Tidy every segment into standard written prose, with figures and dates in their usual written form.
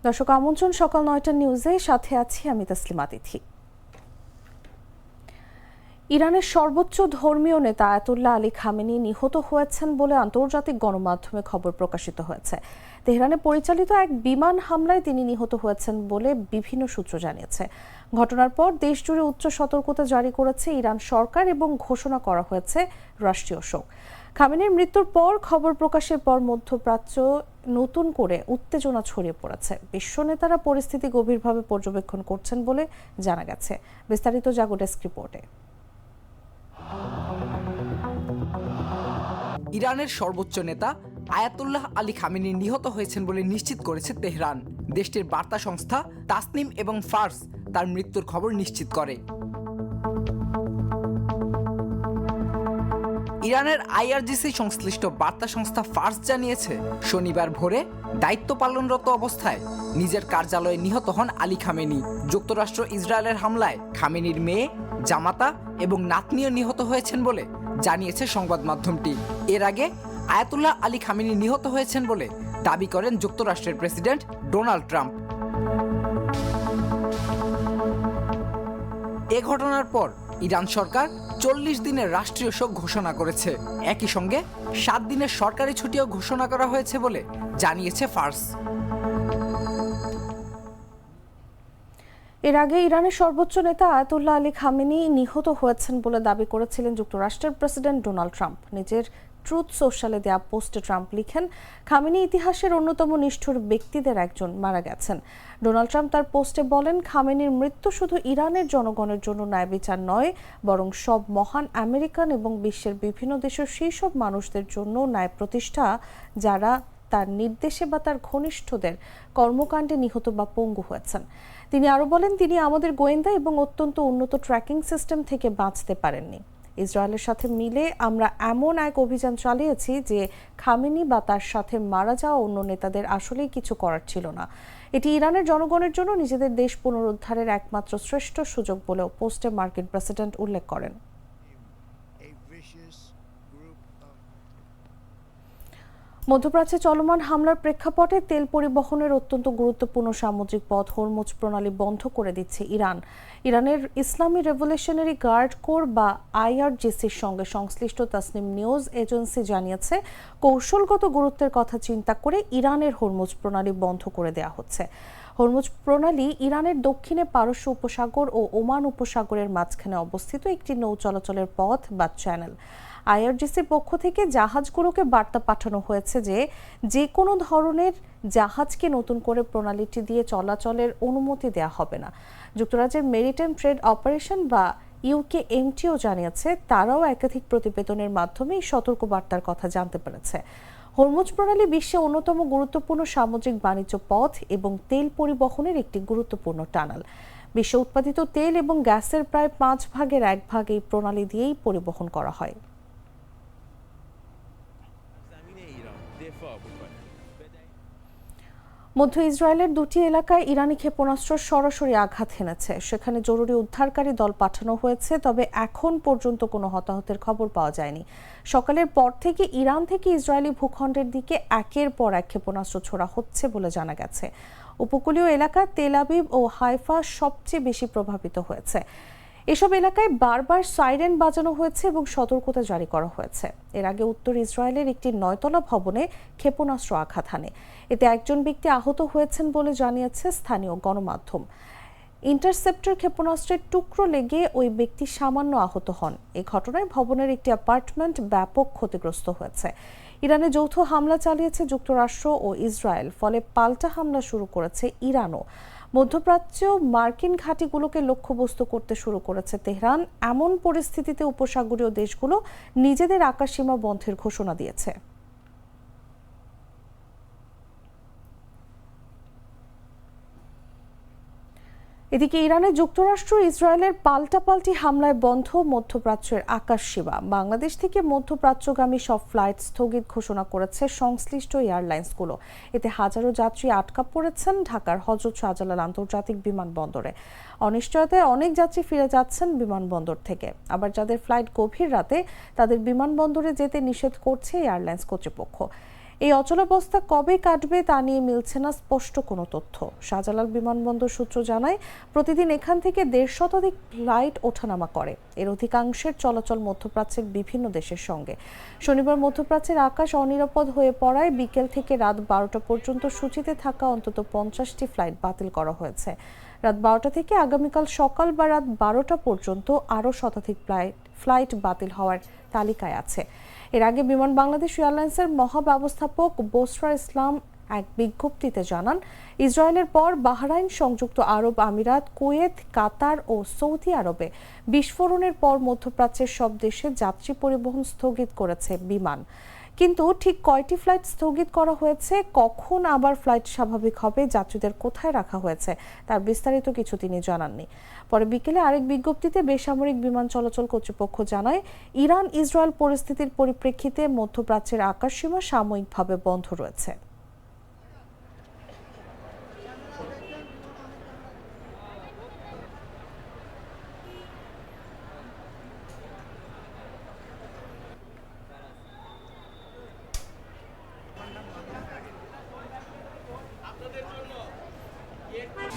দর্শক আমন্ত্রণ সকাল ৯টা নিউজে, সাথে আছি আমি তাসলিমা তিথি। ইরানের সর্বোচ্চ ধর্মীয় নেতা আয়াতুল্লাহ আলী খামেনি নিহত হয়েছেন বলে আন্তর্জাতিক গণমাধ্যমে খবর প্রকাশিত হয়েছে। তেহরানে পরিচালিত এক বিমান হামলায় তিনি নিহত হয়েছেন বলে বিভিন্ন সূত্র জানিয়েছে। ঘটনার পর দেশজুড়ে উচ্চ সতর্কতা জারি করেছে ইরান সরকার এবং ঘোষণা করা হয়েছে রাষ্ট্রীয় শোক। খামেনির মৃত্যুর পর খবর প্রকাশের পর মধ্যপ্রাচ্য নতুন করে উত্তেজনা ছড়িয়ে পড়েছে। বিশ্ব নেতারা পরিস্থিতি গভীরভাবে পর্যবেক্ষণ করছেন বলে জানা গেছে। বিস্তারিত জাগো ডেস্ক রিপোর্টে। ইরানের সর্বোচ্চ নেতা আয়াতুল্লাহ আলী খামেনি নিহত হয়েছেন বলে নিশ্চিত করেছে তেহরান। দেশটির বার্তা সংস্থা তাসনিম এবং ফার্স তার মৃত্যুর খবর নিশ্চিত করে। ইরানের আইআরজিসি সংশ্লিষ্ট বার্তা সংস্থা ফার্স জানিয়েছে, শনিবার ভোরে দায়িত্ব পালনরত অবস্থায় নিজের কার্যালয়ে নিহত হন আলী খামেনি। যুক্তরাষ্ট্র ইসরায়েলের হামলায় খামেনির মেয়ে, জামাতা এবং নাতনিও নিহত হয়েছেন বলে জানিয়েছে সংবাদ মাধ্যমটি। এর আগে আয়াতুল্লাহ আলী খামেনি নিহত হয়েছেন বলে দাবি করেন যুক্তরাষ্ট্রের প্রেসিডেন্ট ডোনাল্ড ট্রাম্প। এ ঘটনার পর ইরান সরকার 40 দিনের রাষ্ট্রীয় শোক ঘোষণা করেছে। একই সঙ্গে 7 দিনের সরকারি ছুটিও ঘোষণা করা হয়েছে বলে জানিয়েছে ফার্স। এর আগে ইরানের সর্বোচ্চ নেতা আয়াতুল্লাহ আলী খামেনি নিহত হয়েছেন বলে দাবি করেছিলেন যুক্তরাষ্ট্রের প্রেসিডেন্ট ডোনাল্ড ট্রাম্প। নিজের ট্রুথ সোশ্যালে দেয়া পোস্টে ট্রাম্প লিখেন, খামেনি ইতিহাসের অন্যতম নিষ্ঠুর ব্যক্তিদের একজন, মারা গেছেন। ডোনাল্ড ট্রাম্প তার পোস্টে বলেন, খামেনির মৃত্যু শুধু ইরানের জনগণের জন্য ন্যায় বিচার নয়, বরং সব মহান আমেরিকান এবং বিশ্বের বিভিন্ন দেশের সেই সব মানুষদের জন্য ন্যায় প্রতিষ্ঠা যারা তার নির্দেশে বা তার ঘনিষ্ঠদের কর্মকাণ্ডে নিহত বা পঙ্গু হয়েছেন। তিনি আরো বলেন, তিনি আমাদের গোয়েন্দা এবং অত্যন্ত উন্নত ট্র্যাকিং সিস্টেম থেকে বাঁচতে পারেননি। ইসরায়েলের সাথে মিলে আমরা এমন এক অভিযান চালিয়েছি যে খামেনি বা তার সাথে মারা যাওয়া অন্য নেতাদের আসলেই কিছু করার ছিল না। এটি ইরানের জনগণের জন্য নিজেদের দেশ পুনরুদ্ধারের একমাত্র শ্রেষ্ঠ সুযোগ বলেও পোস্টে মার্কিন প্রেসিডেন্ট উল্লেখ করেন। মধ্যপ্রাচ্যে চলমান হামলার প্রেক্ষাপটে তেল পরিবহনের অত্যন্ত গুরুত্বপূর্ণ সামুদ্রিক পথ হরমুজ প্রণালী বন্ধ করে দিচ্ছে ইরান। ইরানের ইসলামী রেভলিউশনারি গার্ড কোর বা আইআরজিসির সঙ্গে সংশ্লিষ্ট তাসনিম নিউজ এজেন্সি জানিয়েছে, কৌশলগত গুরুত্বের কথা চিন্তা করে ইরানের হরমুজ প্রণালী বন্ধ করে দেওয়া হচ্ছে। হরমুজ প্রণালী ইরানের দক্ষিণে পারস্য উপসাগর ও ওমান উপসাগরের মাঝখানে অবস্থিত একটি নৌ চলাচলের পথ বা চ্যানেল। আইআরজিসির পক্ষ থেকে জাহাজগুলোকে বার্তা পাঠানো হয়েছে যে কোনো ধরনের জাহাজকে নতুন করে প্রণালীটি দিয়ে চলাচলের অনুমতি দেওয়া হবে না। যুক্তরাজ্যের মেরিটাইম ট্রেড অপারেশন বা ইউকেএমটিও জানিয়েছে, তারাও একাধিক প্রতিবেদনের মাধ্যমে এই সতর্কবার্তার কথা জানতে পেরেছে। হরমুজ প্রণালী বিশ্বে অন্যতম গুরুত্বপূর্ণ সামুদ্রিক বাণিজ্য পথ এবং তেল পরিবহনের একটি গুরুত্বপূর্ণ টানেল। বিশ্বে উৎপাদিত তেল এবং গ্যাসের প্রায় 5 ভাগের 1 ভাগ এই প্রণালী দিয়েই পরিবহন করা হয়। মধ্য ইসরায়েলের 2টি এলাকায় ইরানি ক্ষেপণাস্ত্র সরাসরি আঘাত হেনেছে। সেখানে জরুরি উদ্ধারকারী দল পাঠানো হয়েছে, তবে এখন পর্যন্ত কোনো হতাহতের খবর পাওয়া যায়নি। সকালের পর থেকে ইরান থেকে ইসরায়েলি ভূখণ্ডের দিকে একের পর এক ক্ষেপণাস্ত্র ছোড়া হচ্ছে বলে জানা গেছে। উপকূলীয় এলাকা তেল আবিব ও হাইফা সবচেয়ে বেশি প্রভাবিত হয়েছে। এসব এলাকায় বারবার সাইরেন বাজানো হয়েছে এবং সতর্কতা জারি করা হয়েছে। এর আগে উত্তর ইসরায়েলের একটি 9তলা ভবনে ক্ষেপণাস্ত্র আঘাত হানে। এতে একজন ব্যক্তি আহত হয়েছেন বলে জানিয়েছে স্থানীয় গণমাধ্যম। ইন্টারসেপ্টর ক্ষেপণাস্ত্রের টুকরো লেগে ওই ব্যক্তি সামান্য আহত হন। এই ঘটনায় ভবনের একটি অ্যাপার্টমেন্ট ব্যাপক ক্ষতিগ্রস্ত হয়েছে। ইরানে যৌথ হামলা চালিয়েছে যুক্তরাষ্ট্র ও ইসরায়েল, ফলে পাল্টা হামলা শুরু করেছে ইরানও। মধ্যপ্রাচ্য মার্কিন ঘাঁটিগুলোকে লক্ষ্যবস্তু করতে শুরু করেছে তেহরান। এমন পরিস্থিতিতে উপসাগরীয় দেশগুলো নিজেদের আকাশসীমা বন্ধের ঘোষণা দিয়েছে। এদিকে ইরানে যুক্তরাষ্ট্র ইসরায়েলের পাল্টাপাল্টি হামলায় বন্ধ মধ্যপ্রাচ্যের আকাশসীমা। বাংলাদেশ থেকে মধ্যপ্রাচ্যগামী সব ফ্লাইট স্থগিত ঘোষণা করেছে সংশ্লিষ্ট এয়ারলাইন্সগুলো। এতে হাজারো যাত্রী আটকা পড়েছেন ঢাকার হযরত শাহজালাল আন্তর্জাতিক বিমানবন্দরে। অনিশ্চয়তায় অনেক যাত্রী ফিরে যাচ্ছেন বিমানবন্দর থেকে। আবার যাদের ফ্লাইট গভীর রাতে, তাদের বিমানবন্দরে যেতে নিষেধ করছে এয়ারলাইন্স কর্তৃপক্ষ। এই অচলাবস্থা কবে কাটবে তা নিয়ে মিলছে না স্পষ্ট কোনো তথ্য। শাহজালাল বিমানবন্দর সূত্র জানায়, প্রতিদিন এখান থেকে ১৫০ শতাধিক ফ্লাইট ওঠানামা করে। এর অধিকাংশের চলাচল মধ্যপ্রাচ্যের বিভিন্ন দেশের সঙ্গে। শনিবার মধ্যপ্রাচ্যের আকাশ অনিরাপদ হয়ে পড়ায় বিকেল থেকে রাত ১২টা পর্যন্ত সূচিতে থাকা অন্তত ৫০টি ফ্লাইট বাতিল করা হয়েছে। রাত ১২টা থেকে আগামীকাল সকাল বা রাত ১২টা পর্যন্ত আরও শতাধিক ফ্লাইট বাতিল হওয়ার তালিকায় আছে। এর আগে বিমান বাংলাদেশ এয়ারলাইন্সের মহাব্যবস্থাপক বোসরা ইসলাম এক বিজ্ঞপ্তিতে জানান, ইসরায়েলের পর বাহরাইন, সংযুক্ত আরব আমিরাত, কুয়েত, কাতার ও সৌদি আরবে বিস্ফোরণের পর মধ্যপ্রাচ্যের সব দেশে যাত্রী পরিবহন স্থগিত করেছে বিমান। কিন্তু ঠিক কয়টি ফ্লাইট স্থগিত করা হয়েছে, কখন আবার ফ্লাইট স্বাভাবিক হবে, যাত্রীদের কোথায় রাখা হয়েছে তার বিস্তারিত কিছু তিনি জানাননি। পরে বিকেলে আরেক বিজ্ঞপ্তিতে বেসামরিক বিমান চলাচল কর্তৃপক্ষ জানায়, ইরান ইসরায়েল পরিস্থিতির পরিপ্রেক্ষিতে মধ্যপ্রাচ্যের আকাশসীমা সাময়িকভাবে বন্ধ রয়েছে।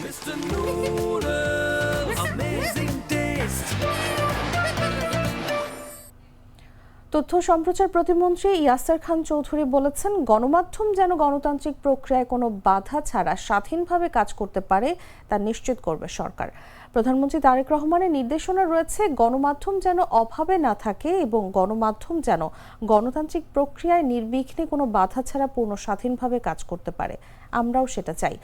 Mr. Noodle, amazing taste. তথ্য সম্প্রচার প্রতিমন্ত্রী ইয়াসের খান চৌধুরী বলেছেন, গণমাধ্যম যেন গণতান্ত্রিক প্রক্রিয়ায় কোনো বাধা ছাড়া স্বাধীনভাবে কাজ করতে পারে তা নিশ্চিত করবে সরকার। প্রধানমন্ত্রী তারেক রহমানের নির্দেশনা রয়েছে, গণমাধ্যম যেন অভাবে না থাকে এবং গণমাধ্যম যেন গণতান্ত্রিক প্রক্রিয়ায় নির্বিঘ্নে কোনো বাধা ছাড়া পূর্ণ স্বাধীনভাবে কাজ করতে পারে। আমরাও সেটা চাই।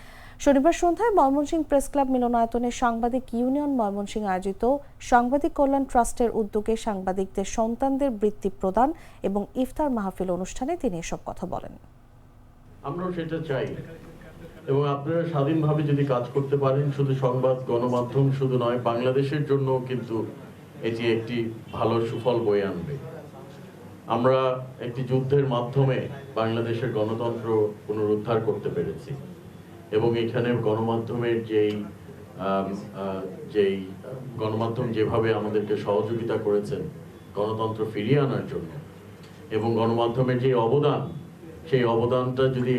শনিবার সন্ধ্যায় ময়মনসিংহ প্রেস ক্লাব মিলনায়তনে সাংবাদিক ইউনিয়ন ময়মনসিংহ আয়োজিত সাংবাদিক কল্যাণ ট্রাস্টের উদ্যোগে সাংবাদিকদের সন্তানদের বৃত্তি প্রদান এবং ইফতার মাহফিল অনুষ্ঠানে তিনি এসব কথা বলেন। আমরাও সেটা চাই এবং আপনারা স্বাধীনভাবে যদি কাজ করতে পারেন, শুধু সংবাদ গণমাধ্যম শুধু নয়, বাংলাদেশের জন্য কিন্তু এটি একটি ভালো সুফল বয়ে আনবে। আমরা একটি যুদ্ধের মাধ্যমে বাংলাদেশের গণতন্ত্র পুনরুদ্ধার করতে পেরেছি এবং এখানে গণমাধ্যমের যেই গণমাধ্যম যেভাবে আমাদেরকে সহযোগিতা করেছেন গণতন্ত্র ফিরিয়ে আনার জন্য এবং গণমাধ্যমের যে অবদান, সেই অবদানটা যদি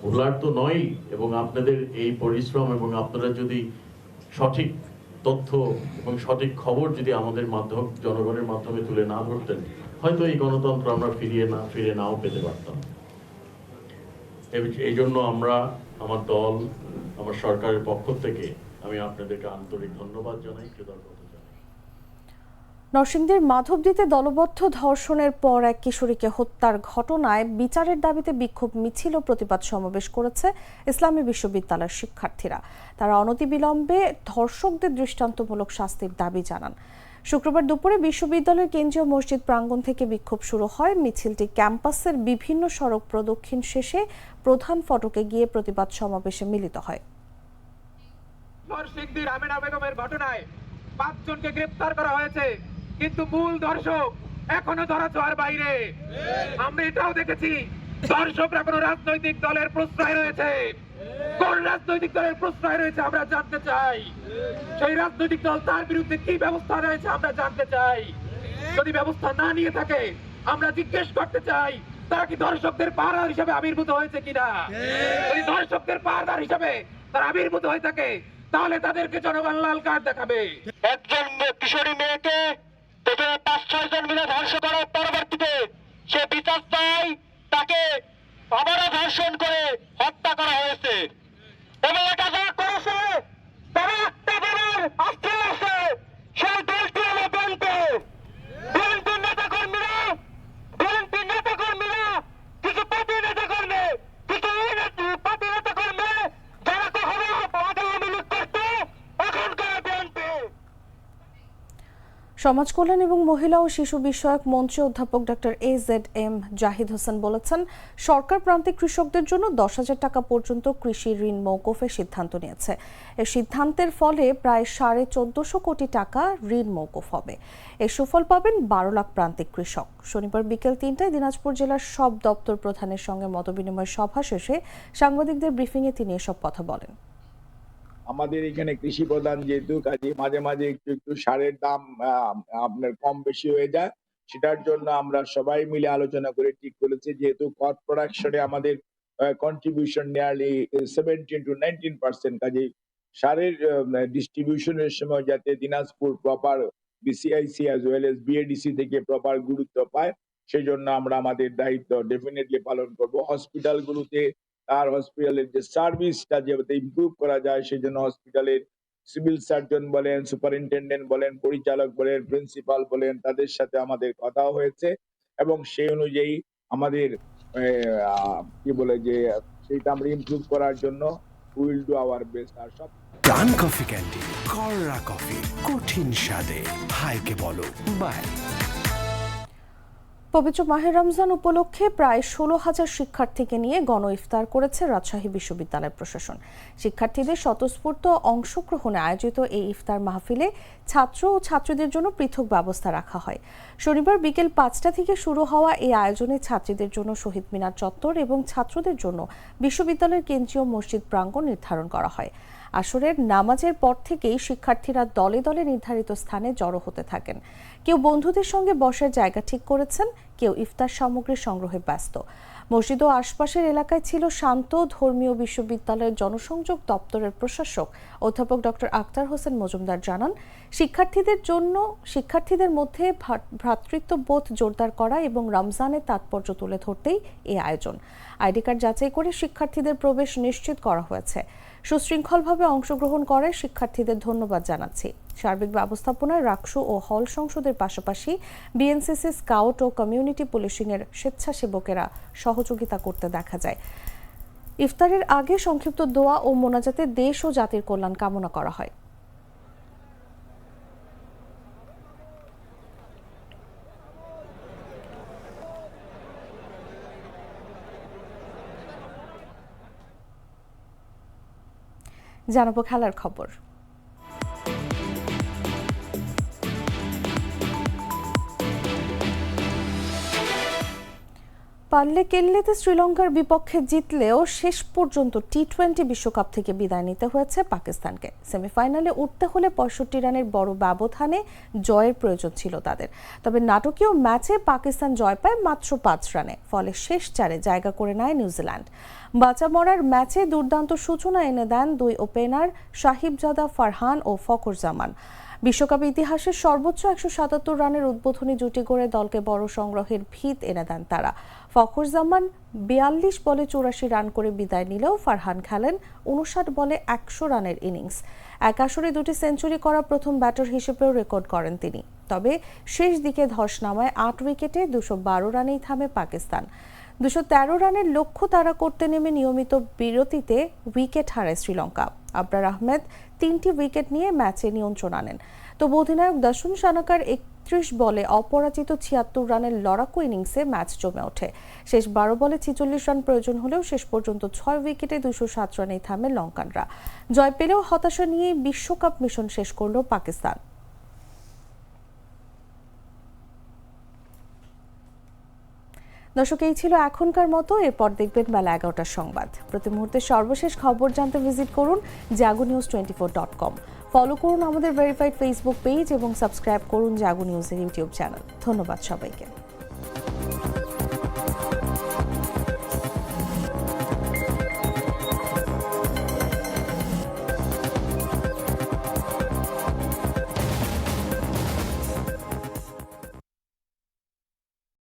ভোলার তো নয়, এবং আপনাদের এই পরিশ্রম এবং আপনারা যদি সঠিক তথ্য এবং সঠিক খবর যদি আমাদের মাধ্যম জনগণের মাধ্যমে তুলে না ধরতেন, হয়তো এই গণতন্ত্র আমরা ফিরে নাও পেতে পারতাম। এই জন্য আমরা, আমার দল, আমার সরকারের পক্ষ থেকে আমি আপনাদেরকে আন্তরিক ধন্যবাদ জানাই, কৃতজ্ঞতা জানাই। নরসিংদীর মাধবদীতে দলবদ্ধ ধর্ষণের পর এক কিশোরীকে হত্যার ঘটনায় বিচারের দাবিতে বিক্ষোভ মিছিল ও প্রতিবাদ সমাবেশ করেছে ইসলামী বিশ্ববিদ্যালয়ের শিক্ষার্থীরা। তারা অনতিবিলম্বে ধর্ষকদের দৃষ্টান্তমূলক শাস্তির দাবি জানান। শুক্রবার দুপুরে বিশ্ববিদ্যালয়ের কেন্দ্রীয় মসজিদ প্রাঙ্গণ থেকে বিক্ষোভ শুরু হয়। মিছিলটি ক্যাম্পাসের বিভিন্ন সড়ক প্রদক্ষিণ শেষে প্রধান ফটকে গিয়ে প্রতিবাদ সমাবেশে মিলিত হয়। নরসিংদীর আমেনা বেগমের ঘটনায় 5 জনকে গ্রেফতার করা হয়েছে, কিন্তু মূল ধর্ষক এখনো ধরাছোঁয়ার বাইরে। আমরা এটাও দেখেছি, ধর্ষকরা কোনো রাজনৈতিক দলের প্রশ্রয় রয়েছে। কোন রাজনৈতিক দলের প্রশ্রয় রয়েছে আমরা জানতে চাই। সেই রাজনৈতিক দল তার বিরুদ্ধে কি ব্যবস্থা রয়েছে আমরা জানতে চাই। যদি ব্যবস্থা না নিয়ে থাকে, আমরা জিজ্ঞেস করতে চাই, তারা কি ধর্ষকদের পাহারাদার হিসেবে আবির্ভূত হয়েছে কিনা। যদি ধর্ষকদের পাহারাদার হিসেবে তারা আবির্ভূত হয়ে থাকে, তাহলে তাদেরকে জনগণ লাল কার্ড দেখাবে। একজন কিশোরী মেয়েকে প্রথমে 5-6 জন মিলে ধর্ষণ করার পরবর্তীতে সে বিচার চায়, তাকে আবারও ধর্ষণ করে হত্যা করা হয়েছে এবং এটা যারা করেছে তারা একটা দলের আস্থা আছে, সেই দলটি হলো বিএনপি নেতাকর্মীরা কিছু পার্টি নেতাকর্মী, কিছু পার্টি নেতাকর্মী যারা কখনো আওয়ামী লীগ করতো, এখনকার বিএনপি। সমাজ কল্যাণ এবং মহিলা ও শিশু বিষয়ক মন্ত্রী অধ্যাপক ডক্টর AZM জাহিদ হোসেন বলেছেন, সরকার প্রান্তিক কৃষকদের জন্য 10,000 টাকা পর্যন্ত কৃষি ঋণ মওকুফের সিদ্ধান্ত নিয়েছে। এই সিদ্ধান্তের ফলে প্রায় 1450 কোটি টাকা ঋণ মওকুফ হবে। এর সুফল পাবেন 12 লাখ প্রান্তিক কৃষক। শনিবার বিকেল 3টায় দিনাজপুর জেলার সব দপ্তর প্রধানের সঙ্গে মতবিনিময় সভা শেষে সাংবাদিকদের ব্রিফিংয়ে তিনি এসব কথা বলেন। আমাদের এখানে কৃষি প্রধান যেহেতু, কাজে মাঝে মাঝে একটু সারের দাম আপনার কম বেশি হয়ে যায়। সেটার জন্য আমরা সবাই মিলে আলোচনা করে ঠিক করেছি, যেহেতু কর প্রোডাকশনে আমাদের কন্ট্রিবিউশন নিয়ারলি 17 to 19%, কাজেই সারের ডিস্ট্রিবিউশনের সময় যাতে Dinajpur proper BCIC as well as BADC থেকে প্রপার গুরুত্ব পায়, সেই জন্য আমরা আমাদের দায়িত্ব ডেফিনেটলি পালন করব। হসপিটালগুলোতে তার হসপিটালের যে সার্ভিসটা যাতে ইমপ্রুভ করা যায়, সেই জন্য হসপিটালের সিভিল সার্জন বলেন, সুপারিনটেন্ডেন্ট বলেন, পরিচালক বলেন, প্রিন্সিপাল বলেন, তাদের সাথে আমাদের কথা হয়েছে এবং সেই অনুযায়ী আমাদের কি বলে যে সেইটা আমরা ইমপ্রুভ করার জন্য উইল ডু আওয়ার বেস্ট। আর সব প্রাণ কফি ক্যান্ডি, কররা কফি, কঠিন স্বাদে হাইকে বলো বাই। পবিত্র মাহে রমজান উপলক্ষে প্রায় 16,000 শিক্ষার্থীকে নিয়ে গণ ইফতার করেছে রাজশাহী বিশ্ববিদ্যালয় প্রশাসন। শিক্ষার্থীদের স্বতঃস্ফূর্ত অংশগ্রহণে আয়োজিত এই ইফতার মাহফিলে ছাত্র ও ছাত্রীদের জন্য পৃথক ব্যবস্থা রাখা হয়। শনিবার বিকেল 5টা থেকে শুরু হওয়া এই আয়োজনে ছাত্রীদের জন্য শহীদ মিনার চত্বর এবং ছাত্রদের জন্য বিশ্ববিদ্যালয়ের কেন্দ্রীয় মসজিদ প্রাঙ্গণ নির্ধারণ করা হয়। আসরের নামাজের পর থেকেই শিক্ষার্থীরা দলে দলে নির্ধারিত স্থানে জড়ো হতে থাকেন। কেউ বন্ধুদের সঙ্গে বসার জায়গা ঠিক করেছেন, কেউ ইফতার সামগ্রী সংগ্রহে ব্যস্ত। মসজিদ ও আশপাশের এলাকায় ছিল শান্ত। ধর্মীয় বিশ্ববিদ্যালয়ের জনসংযোগ দপ্তরের প্রশাসক অধ্যাপক ডক্টর আক্তার হোসেন মজুমদার জানান, শিক্ষার্থীদের মধ্যে ভ্রাতৃত্ববোধ জোরদার করা এবং রমজানের তাৎপর্য তুলে ধরতেই এই আয়োজন। আইডি কার্ড যাচাই করে শিক্ষার্থীদের প্রবেশ নিশ্চিত করা হয়েছে। সুশৃঙ্খলভাবে অংশগ্রহণ করে শিক্ষার্থীদের ধন্যবাদ জানাচ্ছি। সার্বিক ব্যবস্থাপনায় রাকসু ও হল সংসদের পাশাপাশি বিএনসিসি, স্কাউট ও কমিউনিটি পুলিশিং এর স্বেচ্ছাসেবকেরা সহযোগিতা করতে দেখা যায়। ইফতারের আগে সংক্ষিপ্ত দোয়া ও মোনাজাতে দেশ ও জাতির কল্যাণ কামনা করা হয়। জানাবো খেলার খবর। পারলে কেল্লেতে শ্রীলঙ্কার বিপক্ষে জিতলেও শেষ পর্যন্ত টি-20 বিশ্বকাপ থেকে বিদায় নিতে হয়েছে পাকিস্তানকে। সেমিফাইনালে উঠতে হলে 65 রানের বড় ব্যবধানে জয়ের প্রয়োজন ছিল তাদের। তবে নাটকীয় ম্যাচে পাকিস্তান জয় পায় মাত্র 5 রানে। ফলে শেষ 4-এ জায়গা করে নেয় নিউজিল্যান্ড। বাঁচা মরার ম্যাচে দুর্দান্ত সূচনা এনে দেন দুই ওপেনার সাহিবজাদা ফারহান ও ফখর জামান। বিশ্বকাপ ইতিহাসের সর্বোচ্চ 177 রানের উদ্বোধনী জুটি গড়ে দলকে বড় সংগ্রহের ভিত এনে দেন তারা। ফখর জামান 42 বলে 84 রান করে বিদায় নিলেও ফারহান খেলেন 59 বলে 100 রানের ইনিংস। এক আসরে 2টি সেঞ্চুরি করা প্রথম ব্যাটার হিসেবেও রেকর্ড করেন তিনি। তবে শেষ দিকে ধস নামায় 8 উইকেটে 212 রানেই থামে পাকিস্তান। 213 রানের লক্ষ্য তারা করতে নেমে নিয়মিত বিরতিতে উইকেট হারায় শ্রীলঙ্কা। আবরার আহমেদ 3টি উইকেট নিয়ে ম্যাচে নিয়ন্ত্রণ আনেন। তবে অধিনায়ক দাসুন সানাকার 31 বলে অপরাজিত 76 রানের লড়াকু ইনিংসে ম্যাচ জমে ওঠে। শেষ 12 বলে 46 রান প্রয়োজন হলেও শেষ পর্যন্ত 6 উইকেটে 207 রানেই থামে লঙ্কানরা। জয় পেলেও হতাশা নিয়ে বিশ্বকাপ মিশন শেষ করল পাকিস্তান। দর্শক, এই ছিল এখনকার মতো। এরপর দেখবেন বেলা 11টার সংবাদ। প্রতি মুহূর্তে সর্বশেষ খবর জানতে ভিজিট করুন jagunews24.com। ফলো করুন আমাদের ভেরিফাইড ফেসবুক পেজ এবং সাবস্ক্রাইব করুন জাগো নিউজের ইউটিউব চ্যানেল। ধন্যবাদ সবাইকে।